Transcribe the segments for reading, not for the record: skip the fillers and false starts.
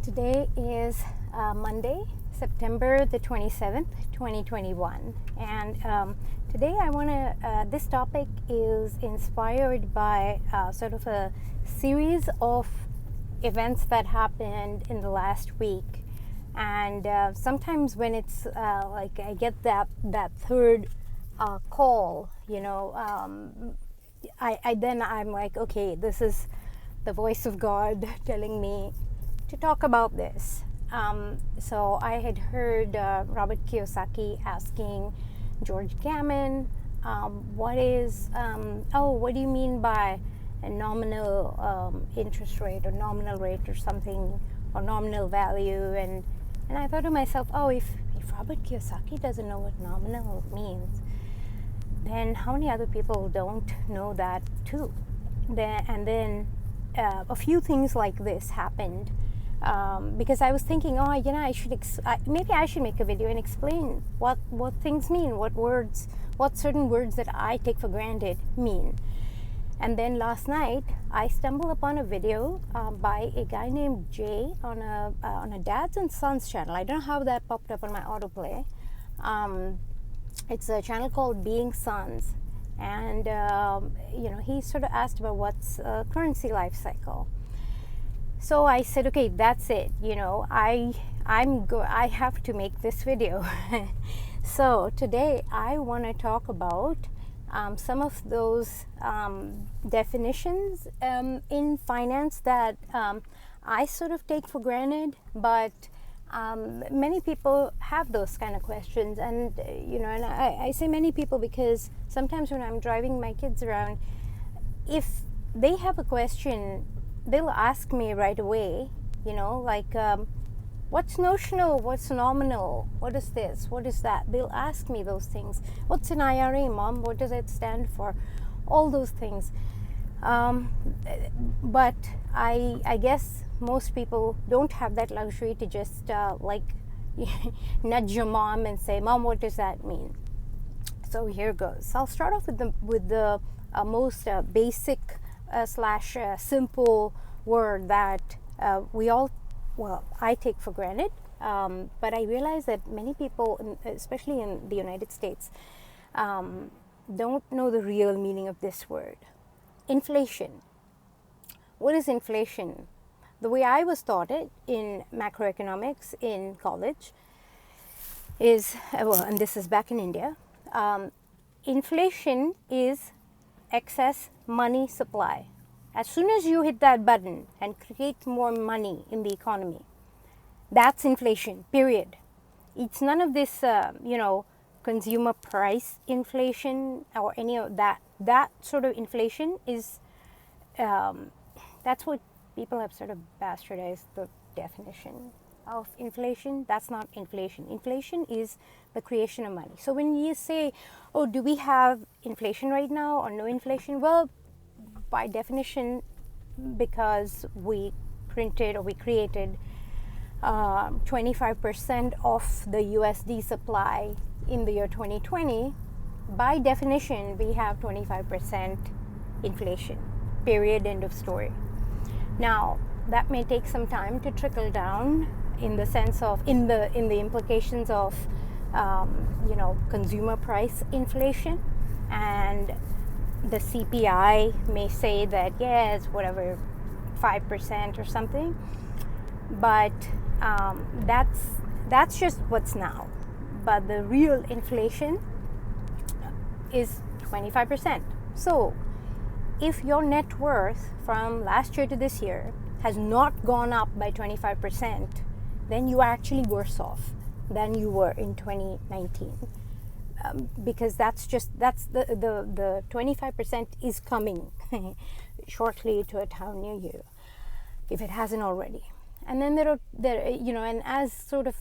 Today is Monday, September the 27th, 2021. And today I want to, this topic is inspired by sort of a series of events that happened in the last week. And sometimes when it's like I get that third call, I'm like, okay, this is the voice of God telling me to talk about this. So I had heard Robert Kiyosaki asking George Gammon, what do you mean by a nominal interest rate or nominal rate or something, or nominal value? And I thought to myself, if Robert Kiyosaki doesn't know what nominal means, then how many other people don't know that too? Then a few things like this happened. Because I was thinking, maybe I should make a video and explain what things mean, what certain words that I take for granted mean. And then last night, I stumbled upon a video by a guy named Jay on a Dads and Sons channel. I don't know how that popped up on my autoplay. It's a channel called Being Sons, and he sort of asked about what's a currency life cycle. So I said, okay, that's it. I have to make this video. So today I want to talk about some of those definitions in finance that I sort of take for granted, but many people have those kind of questions. And and I say many people because sometimes when I'm driving my kids around, if they have a question, they'll ask me right away, what's notional, what's nominal, what is this, what is that? They'll ask me those things. What's an IRA, Mom? What does it stand for? All those things. But I guess most people don't have that luxury to just nudge your mom and say, Mom, what does that mean? So here goes. I'll start off with the most basic / simple word that I take for granted, but I realize that many people, especially in the United States, don't know the real meaning of this word. Inflation. What is inflation? The way I was taught it in macroeconomics in college is, and this is back in India, inflation is excess money supply. As soon as you hit that button and create more money in the economy, that's inflation, period. It's none of this, consumer price inflation or any of that. That sort of inflation is, that's what people have sort of bastardized the definition of inflation. That's not inflation. Inflation is the creation of money. So when you say, do we have inflation right now or no inflation? Well, by definition, because we printed or we created 25% of the USD supply in the year 2020, by definition, we have 25% inflation, period, end of story. Now, that may take some time to trickle down in the sense of, in the implications of, consumer price inflation, and the CPI may say that, yes, whatever, 5% or something, but that's just what's now. But the real inflation is 25%. So if your net worth from last year to this year has not gone up by 25%, then you are actually worse off than you were in 2019. Because that's the 25% is coming shortly to a town near you, if it hasn't already. And then there and as sort of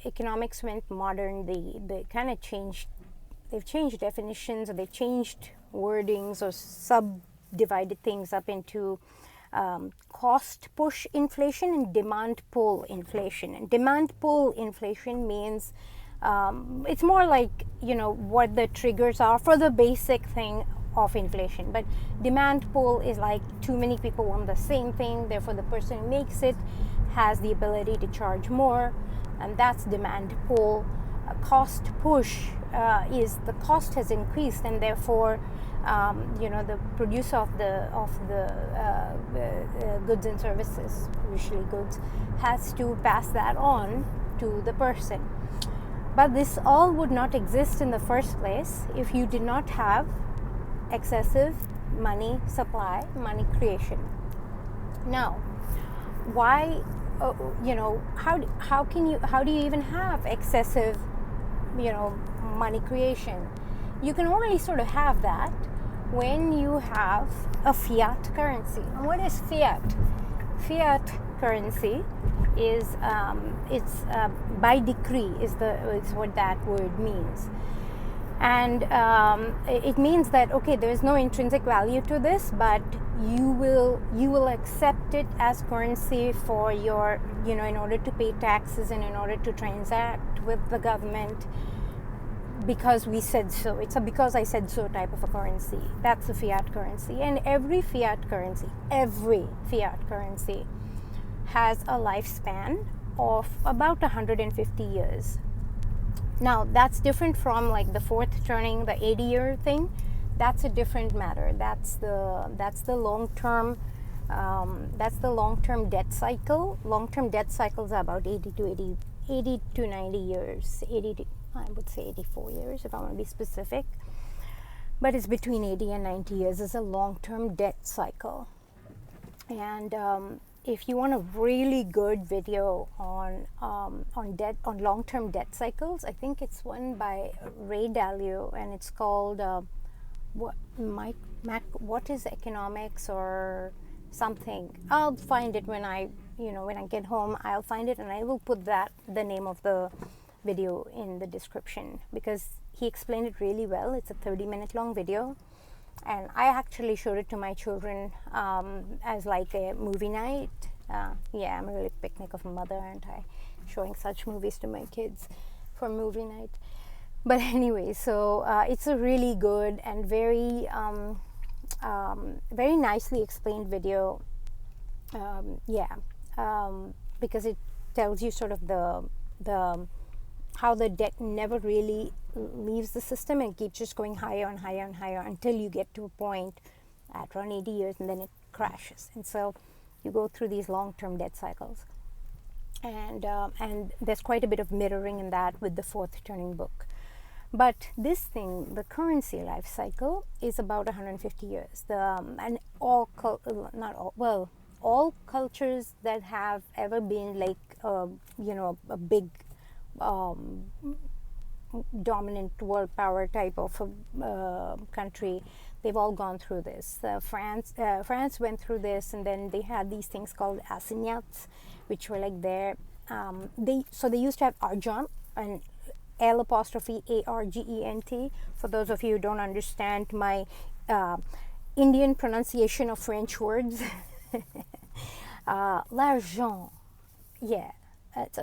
economics went modern, they kind of they've changed definitions, or they've changed wordings, or subdivided things up into cost push inflation and demand pull inflation. And demand pull inflation means it's more like what the triggers are for the basic thing of inflation. But demand pull is like too many people want the same thing, therefore the person who makes it has the ability to charge more, and that's demand pull. A cost push is the cost has increased, and therefore the producer of the goods and services, usually goods, has to pass that on to the person. But this all would not exist in the first place if you did not have excessive money supply, money creation. Now, why? How do you even have excessive, money creation? You can only sort of have that when you have a fiat currency. And what is fiat? Fiat currency is it's by decree is what that word means. And it means that, okay, there's no intrinsic value to this, but you will accept it as currency for your, in order to pay taxes and in order to transact with the government, because we said so. It's a because I said so type of a currency. That's a fiat currency. And every fiat currency has a lifespan of about 150 years. Now, that's different from like the fourth turning, the 80-year thing. That's a different matter. That's the long-term debt cycle. Long-term debt cycles are about 80 to 90 years. I would say 84 years if I want to be specific. But it's between 80 and 90 years is a long-term debt cycle. And if you want a really good video on long-term debt cycles, I think it's one by Ray Dalio, and it's called what is economics or something. I'll find it when I get home. I'll find it and I will put the name of the video in the description, because he explained it really well. It's a 30-minute long video. And I actually showed it to my children as like a movie night. I'm a really picnic of a mother, aren't I? Showing such movies to my kids for movie night. But anyway, so it's a really good and very nicely explained video. Because it tells you sort of the how the debt never really leaves the system and keeps just going higher and higher and higher until you get to a point at around 80 years, and then it crashes. And so you go through these long-term debt cycles, and there's quite a bit of mirroring in that with the fourth turning book. But this thing, the currency life cycle, is about 150 years. And all cultures that have ever been like a big dominant world power type of country, they've all gone through this. France went through this, and then they had these things called assignats, which were like they used to have argent and L''ARGENT. For those of you who don't understand my Indian pronunciation of French words, l'argent, it's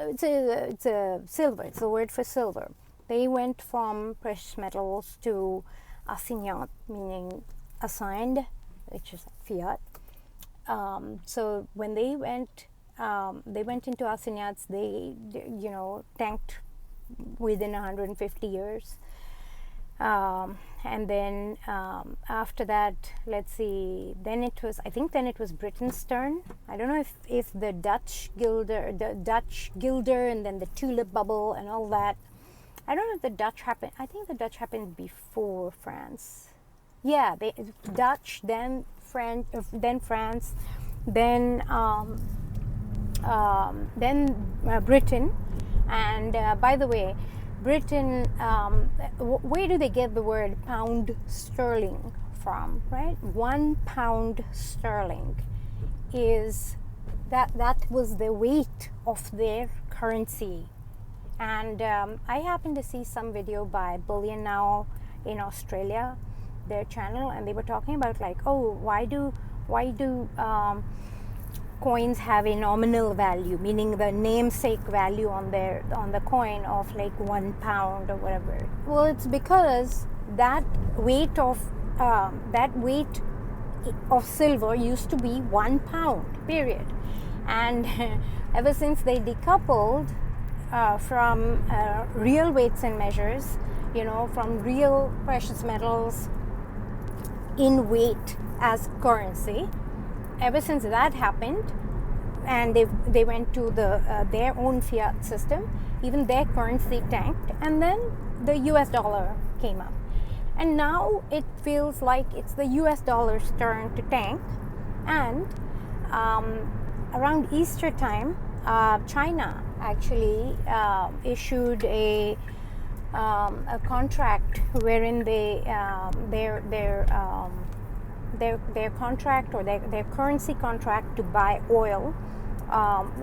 a silver. It's the word for silver. They went from precious metals to assignat, meaning assigned, which is fiat. So when they went into assignats, they tanked within 150 years. And then after that, let's see, then it was Britain's turn. I don't know if the Dutch guilder and then the tulip bubble and all that. I don't know if the Dutch happened. I think the Dutch happened before France. Yeah, Dutch, then France, then Britain. And by the way, Britain, where do they get the word pound sterling from, right? 1 pound sterling is that was the weight of their currency. And I happened to see some video by Bullion Now in Australia, their channel, and they were talking about like, why do coins have a nominal value, meaning the namesake value on the coin of like 1 pound or whatever. Well, it's because that weight of silver used to be 1 pound, period. And ever since they decoupled from real weights and measures, from real precious metals in weight as currency, ever since that happened, and they went to their own fiat system, even their currency tanked, and then the US dollar came up. And now it feels like it's the US dollar's turn to tank. And around Easter time, China actually issued a contract wherein their contract, or their currency contract to buy oil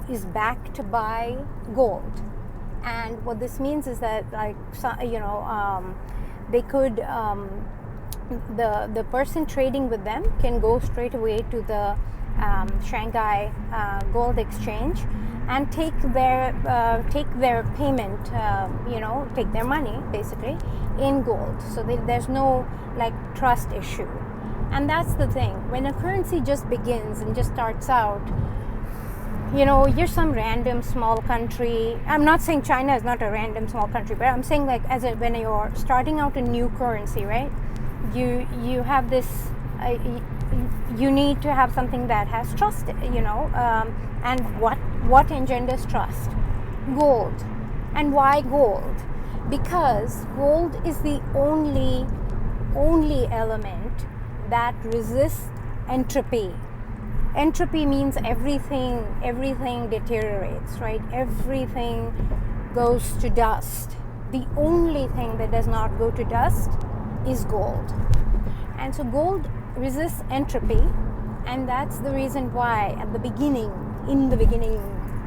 is backed by gold. And what this means is that, they could the person trading with them can go straight away to the Shanghai Gold Exchange and take their payment, take their money basically in gold. So there's no trust issue. And that's the thing. When a currency just begins and just starts out, you're some random small country. I'm not saying China is not a random small country, but I'm saying when you're starting out a new currency, right? You have this. You need to have something that has trust, and what engenders trust? Gold. And why gold? Because gold is the only element that resists entropy. Entropy means everything deteriorates, right? Everything goes to dust. The only thing that does not go to dust is gold. And so gold resists entropy, and that's the reason why in the beginning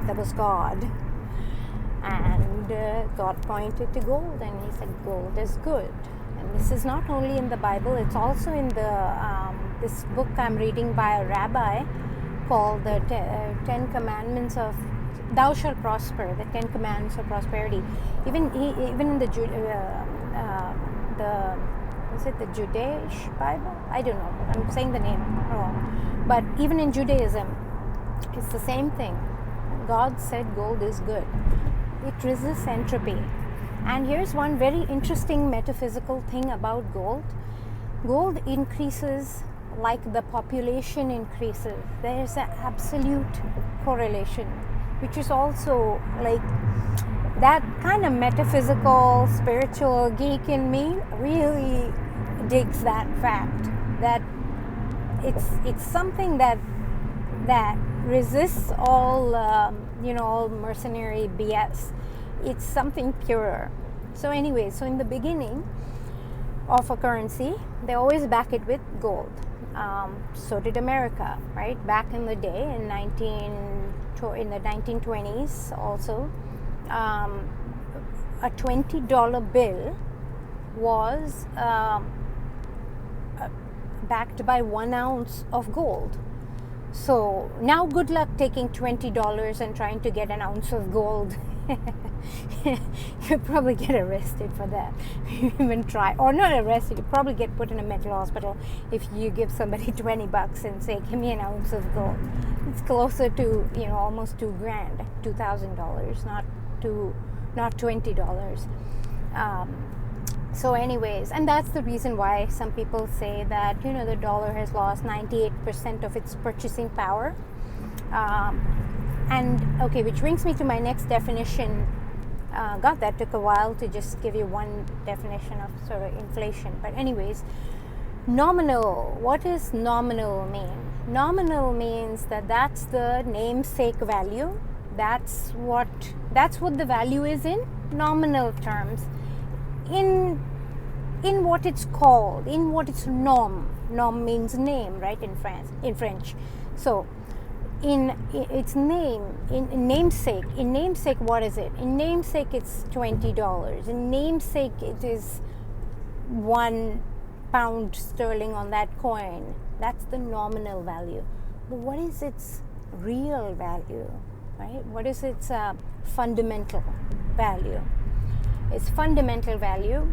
there was God, and God pointed to gold and he said gold is good. And this is not only in the Bible, it's also in this book I'm reading by a rabbi called the Ten Commandments of Thou Shalt Prosper, the Ten Commandments of Prosperity. Even in the is it the Judaish Bible? I don't know. I'm saying the name wrong. But even in Judaism, it's the same thing. God said gold is good. It resists entropy. And here's one very interesting metaphysical thing about gold. Gold increases like the population increases. There's an absolute correlation, which is also that kind of metaphysical, spiritual geek in me really digs that fact that it's something that resists all all mercenary BS. It's something purer. So anyway, so in the beginning of a currency, they always back it with gold. So did America, right? Back in the day, in the 1920s, also, a $20 bill was backed by 1 ounce of gold. So now good luck taking $20 and trying to get an ounce of gold. You'll probably get arrested for that. You even try, or not arrested, you probably get put in a mental hospital if you give somebody $20 and say, give me an ounce of gold. It's closer to, almost $2,000, $2,000, not $20. So anyways, and that's the reason why some people say that, the dollar has lost 98% of its purchasing power. And okay, which brings me to my next definition. God, that took a while to just give you one definition of sort of inflation. But anyways, nominal. What does nominal mean? Nominal means that's the namesake value. That's what the value is in nominal terms. In what it's called, in what it's nom. Nom means name, right, in French. So in its name, in namesake, what is it? In namesake, it's $20. In namesake, it is 1 pound sterling on that coin. That's the nominal value. But what is its real value, right? What is its fundamental value? Its fundamental value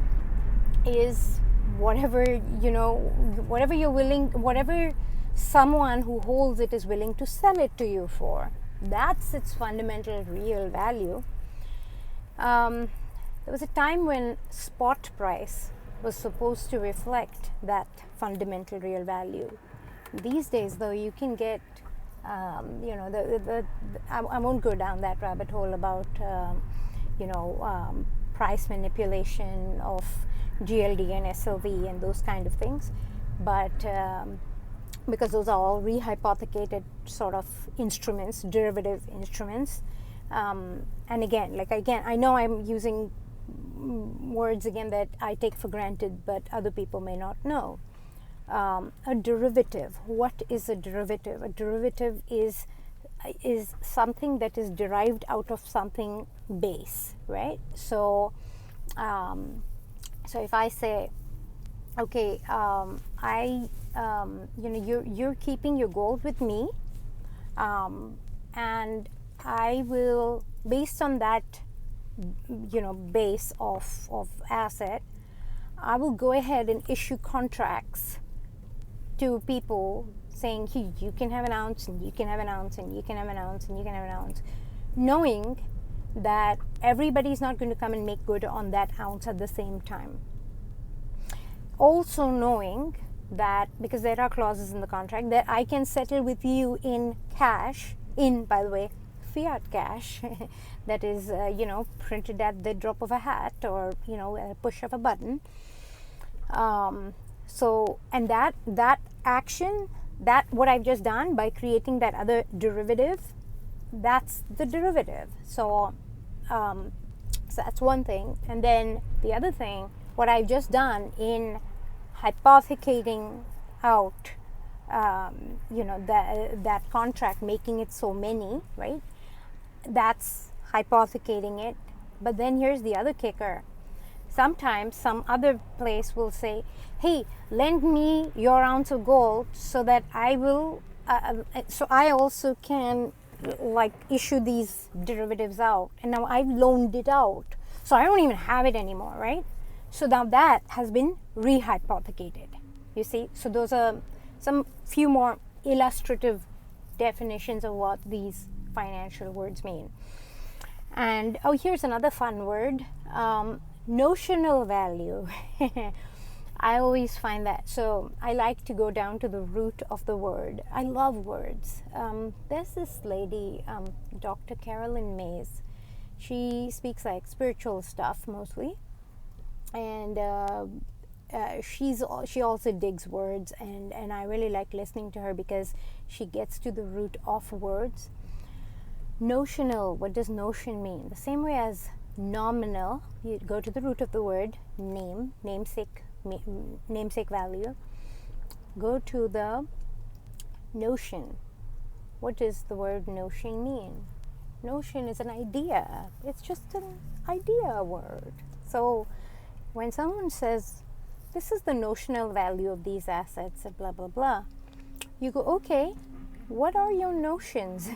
is whatever you're willing, whatever someone who holds it is willing to sell it to you for, That's its fundamental real value. There was a time when spot price was supposed to reflect that fundamental real value. These days, though, you can get, I won't go down that rabbit hole about, price manipulation of GLD and SLV and those kind of things, but because those are all rehypothecated sort of instruments, derivative instruments. And again, I know I'm using words again that I take for granted, but other people may not know. A derivative. What is a derivative? A derivative is something that is derived out of something base, right? So if I say, okay, you're keeping your gold with me, and I will, based on that, base of asset, I will go ahead and issue contracts to people saying, hey, you can have an ounce, and you can have an ounce, and you can have an ounce, and you can have an ounce, knowing that everybody's not going to come and make good on that ounce at the same time. Also knowing that, because there are clauses in the contract, that I can settle with you in cash, by the way, fiat cash, that is, printed at the drop of a hat or, a push of a button. And that action, that what I've just done by creating that other derivative, that's the derivative. So that's one thing. And then the other thing, what I've just done in hypothecating out, that contract, making it so many, right? That's hypothecating it. But then here's the other kicker. Sometimes some other place will say, hey, lend me your ounce of gold so that I will, so I also can issue these derivatives out. And now I've loaned it out. So I don't even have it anymore, right? So now that has been rehypothecated. You see? So those are some few more illustrative definitions of what these financial words mean. And here's another fun word. Notional value. I always find that. So I like to go down to the root of the word. I love words. There's this lady, Dr. Carolyn Mays. She speaks spiritual stuff mostly. And she also digs words. And I really like listening to her because she gets to the root of words. Notional. What does notion mean? The same way as nominal, you go to the root of the word, namesake value. Go to the notion. What does the word notion mean? Notion is an idea. It's just an idea word. So when someone says, this is the notional value of these assets, and blah, blah, blah, you go, okay, what are your notions?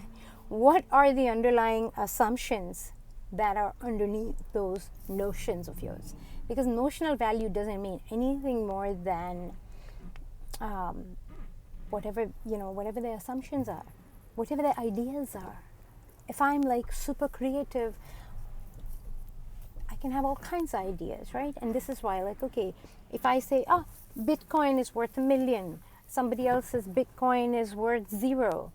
What are the underlying assumptions that are underneath those notions of yours? Because notional value doesn't mean anything more than whatever the assumptions are, whatever the ideas are. If I'm super creative, I can have all kinds of ideas, right? And this is why, okay, if I say, Bitcoin is worth $1 million, somebody else says Bitcoin is worth 0.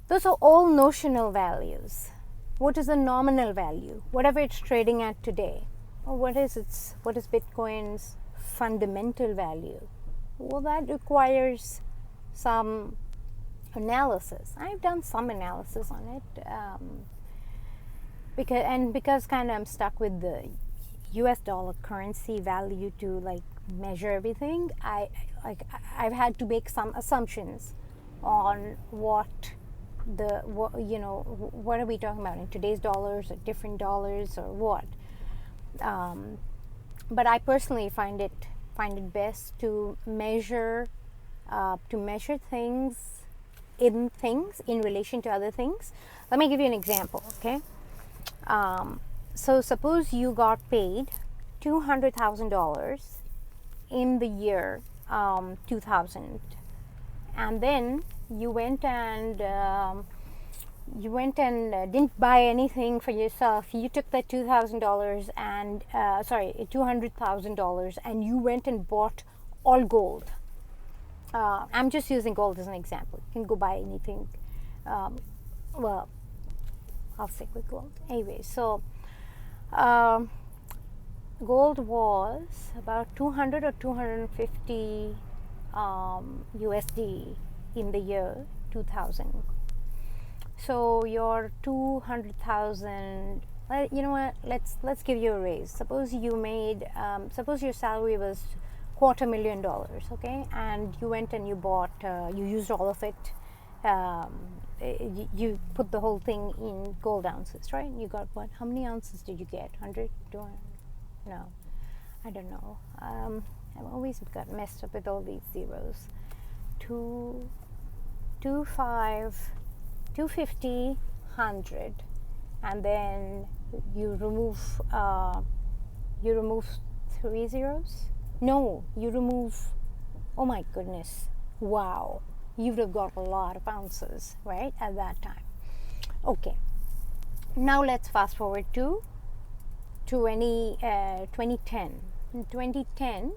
Those are all notional values. What is a nominal value? Whatever it's trading at today. Or what is Bitcoin's fundamental value? Well, that requires some analysis. I've done some analysis on it. Because kind of I'm stuck with the US dollar currency value to measure everything, I've had to make some assumptions on what are we talking about in today's dollars or different dollars or what. But I personally find it best to measure things in relation to other things. Let me give you an example, okay? So suppose you got paid $200,000 in the year 2000, and then you went and didn't buy anything for yourself. You took that $2,000 and $200,000 and you went and bought all gold. I'm just using gold as an example. You can go buy anything. Well, I'll stick with gold. Anyway, so gold was about 200 or 250 USD in the year 2000. So your 200,000, you know what, let's give you a raise. Suppose you made, suppose your salary was $250,000, okay, and you went and you bought, you used all of it, you put the whole thing in gold ounces, right? You got what, how many ounces did you get? 100, 200? No, I don't know. I've always got messed up with all these zeros. 250, 100, and then you remove 3 zeros. No, you remove, oh my goodness, wow, you would have got a lot of ounces, right, at that time. Okay, now let's fast forward to 2010. In 2010,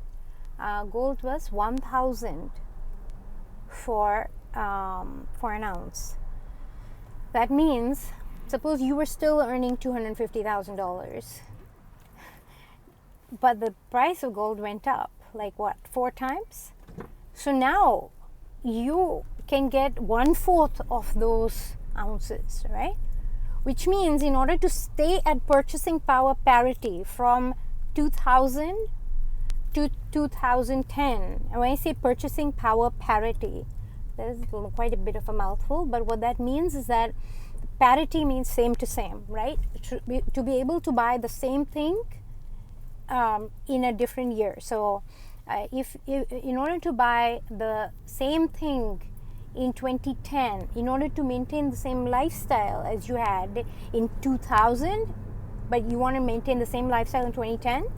gold was 1,000 for an ounce. That means, suppose you were still earning $250,000, but the price of gold went up, like what, 4 times? So now you can get 1/4 of those ounces, right? Which means in order to stay at purchasing power parity from 2000 to 2010, and when I say purchasing power parity, there's quite a bit of a mouthful, but what that means is that parity means same to same, right? To be able to buy the same thing in a different year. So if in order to buy the same thing in 2010, in order to maintain the same lifestyle as you had in 2000, but you want to maintain the same lifestyle in 2010,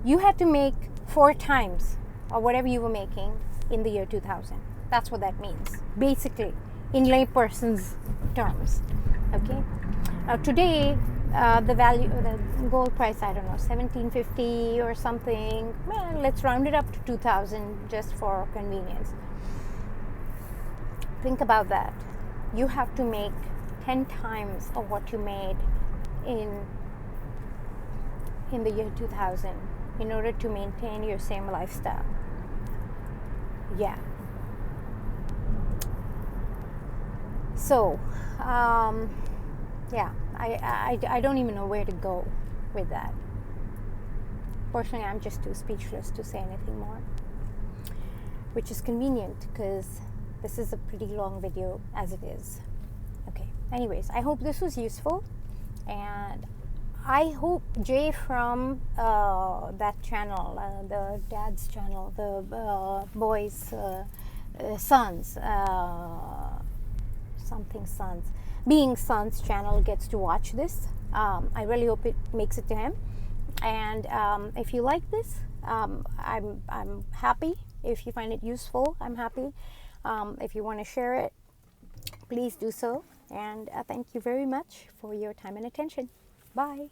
you had to make 4 times or whatever you were making in the year 2000. That's what that means, basically, in layperson's terms. Okay. Today, the value, the gold price, I don't know, 1750 or something. Well, let's round it up to 2000 just for convenience. Think about that. You have to make 10 times of what you made in the year 2000 in order to maintain your same lifestyle. Yeah. So, yeah, I don't even know where to go with that. Personally, I'm just too speechless to say anything more, which is convenient because this is a pretty long video as it is. Okay, anyways, I hope this was useful, and I hope Jay from that channel, the dad's channel, the boys, sons, something sons, being sons channel gets to watch this. I really hope it makes it to him. And if you like this, I'm happy. If you find it useful, I'm happy. If you want to share it, please do so. And thank you very much for your time and attention. Bye.